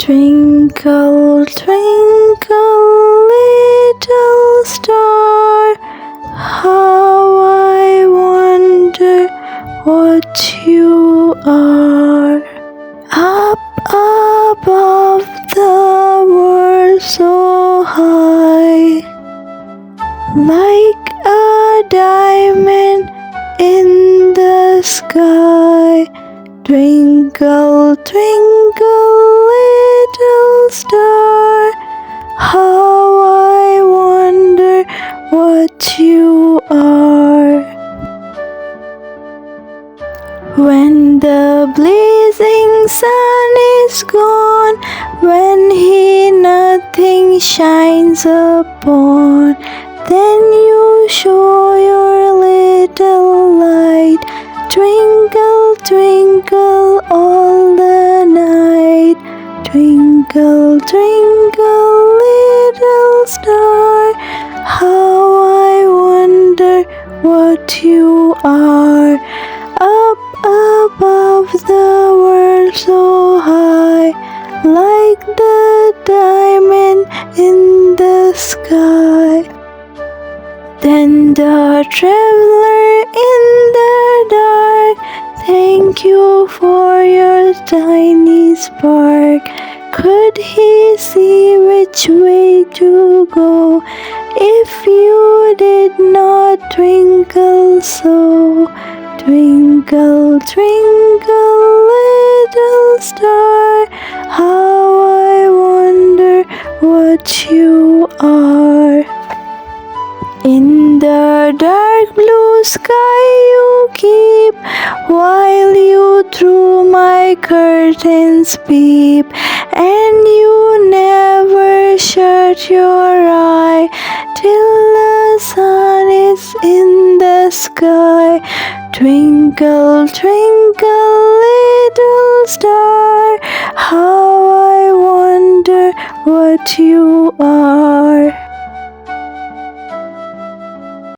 Twinkle, twinkle, little star, how I wonder what you are. Up above the world so high, like a diamond in the sky. Twinkle, twinkle, little star, how I wonder what you are. When the blazing sun is gone, when he nothing shines upon, then you show your little light. Twinkle, twinkle all the night. Twinkle, twinkle, little star, how I wonder what you are. Up above the world so high, like the diamond in the sky. Then the traveler in the dark, thank you for your tiny spark. Could he see which way to go if you did not twinkle so? Twinkle, twinkle, little star, how I wonder what you are. In the dark blue sky you keep, while you through my curtains peep, and you never shut your eye till the sun is in the sky. Twinkle, twinkle, little star, how I wonder what you are.